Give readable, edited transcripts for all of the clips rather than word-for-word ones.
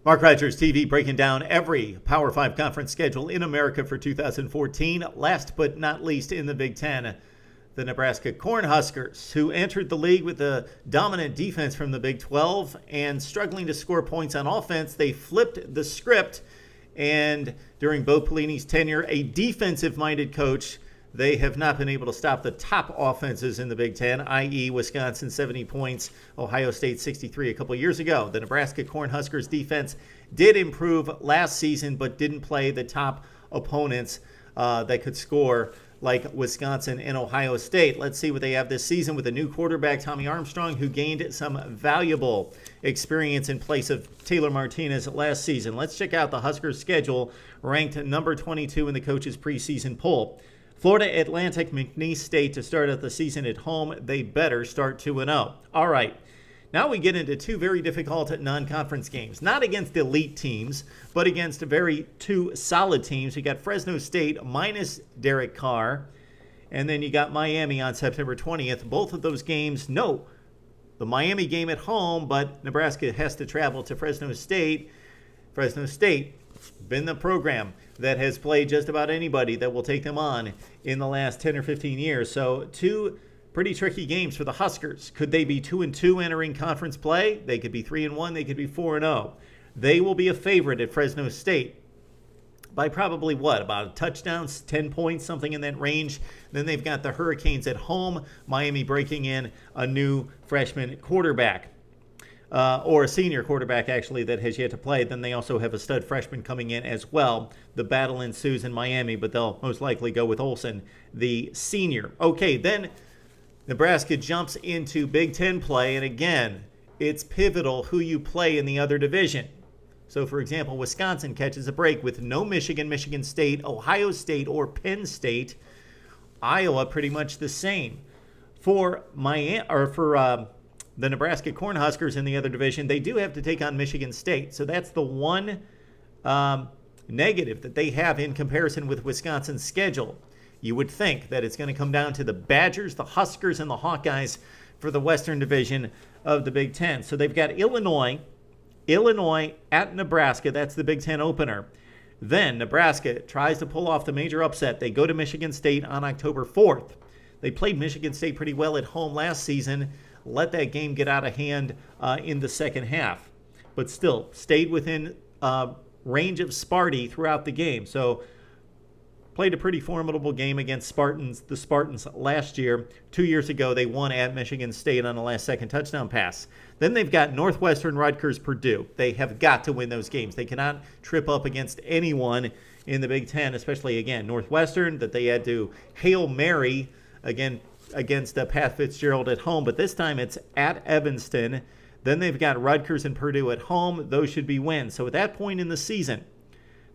Mark Rogers TV breaking down every Power 5 conference schedule in America for 2014. Last but not least in the Big Ten, the Nebraska Cornhuskers, who entered the league with a dominant defense from the Big 12 and struggling to score points on offense. They flipped the script, and during Bo Pellini's tenure, a defensive-minded coach, they have not been able to stop the top offenses in the Big Ten, i.e. Wisconsin 70 points, Ohio State 63 a couple years ago. The Nebraska Cornhuskers defense did improve last season, but didn't play the top opponents that could score like Wisconsin and Ohio State. Let's see what they have this season with a new quarterback, Tommy Armstrong, who gained some valuable experience in place of Taylor Martinez last season. Let's check out the Huskers schedule, ranked number 22 in the coach's preseason poll. Florida Atlantic, McNeese State to start out the season at home. They better start 2-0. All right. Now we get into two very difficult non-conference games. Not against elite teams, but against very two solid teams. You got Fresno State minus Derek Carr, and then you got Miami on September 20th. Both of those games, no. The Miami game at home, but Nebraska has to travel to Fresno State. Fresno State been the program that has played just about anybody that will take them on in the last 10 or 15 years. So two pretty tricky games for the Huskers. Could they be 2-2 entering conference play? They could be 3-1. They could be 4-0. They will be a favorite at Fresno State by probably about a touchdown, 10 points, something in that range. Then they've got the Hurricanes at home, Miami breaking in a new freshman quarterback. Or a senior quarterback, actually, that has yet to play. Then they also have a stud freshman coming in as well. The battle ensues in Miami, but they'll most likely go with Olsen, the senior. Okay, then Nebraska jumps into Big Ten play, and again, it's pivotal who you play in the other division. So, for example, Wisconsin catches a break with no Michigan, Michigan State, Ohio State, or Penn State. Iowa pretty much the same. For the Nebraska Cornhuskers in the other division, they do have to take on Michigan State. So that's the one negative that they have in comparison with Wisconsin's schedule. You would think that it's going to come down to the Badgers, the Huskers, and the Hawkeyes for the Western Division of the Big Ten. So they've got Illinois at Nebraska. That's the Big Ten opener. Then Nebraska tries to pull off the major upset. They go to Michigan State on October 4th. They played Michigan State pretty well at home last season. Let that game get out of hand in the second half. But still, stayed within range of Sparty throughout the game. So played a pretty formidable game against the Spartans last year. 2 years ago, they won at Michigan State on a last-second touchdown pass. Then they've got Northwestern, Rutgers, Purdue. They have got to win those games. They cannot trip up against anyone in the Big Ten, especially, again, Northwestern, that they had to Hail Mary against Pat Fitzgerald at home. But this time it's at Evanston. Then they've got Rutgers and Purdue at home. Those should be wins. So at that point in the season,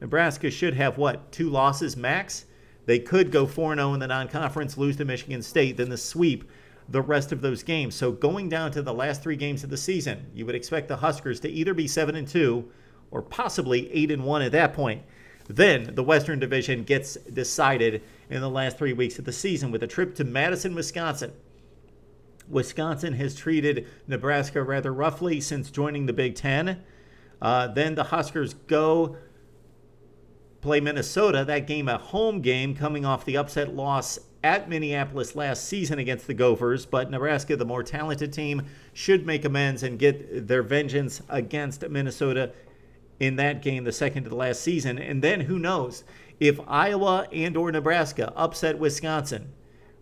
Nebraska should have, 2 losses max? They could go 4-0 in the non-conference, lose to Michigan State, then the sweep the rest of those games. So going down to the last 3 games of the season, you would expect the Huskers to either be 7-2 or possibly 8-1 at that point. Then the Western Division gets decided in the last 3 weeks of the season with a trip to Madison, Wisconsin. Wisconsin has treated Nebraska rather roughly since joining the Big Ten. Then the Huskers go play Minnesota. That game, a home game, coming off the upset loss at Minneapolis last season against the Gophers. But Nebraska, the more talented team, should make amends and get their vengeance against Minnesota in that game, the second to the last season. And then who knows, if Iowa and or Nebraska upset Wisconsin,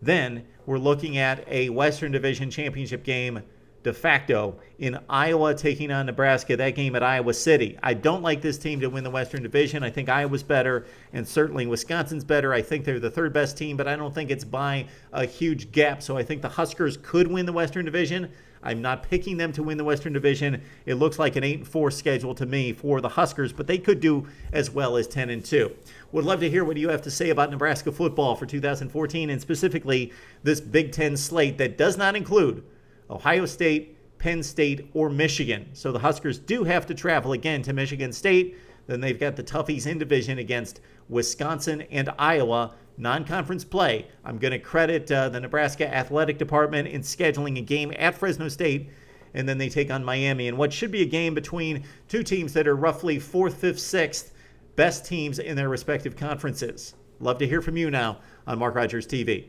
then we're looking at a Western Division championship game de facto in Iowa taking on Nebraska, that game at Iowa City. I don't like this team to win the Western Division. I think Iowa's better, and certainly Wisconsin's better. I think they're the third best team, but I don't think it's by a huge gap. So I think the Huskers could win the Western Division. I'm not picking them to win the Western Division. It looks like an 8-4 schedule to me for the Huskers, but they could do as well as 10-2. Would love to hear what you have to say about Nebraska football for 2014, and specifically this Big Ten slate that does not include Ohio State, Penn State, or Michigan. So the Huskers do have to travel again to Michigan State. Then they've got the toughies in division against Wisconsin and Iowa. Non-conference play. I'm going to credit the Nebraska Athletic Department in scheduling a game at Fresno State and then they take on Miami in what should be a game between two teams that are roughly 4th, 5th, 6th best teams in their respective conferences. Love to hear from you now on Mark Rogers TV.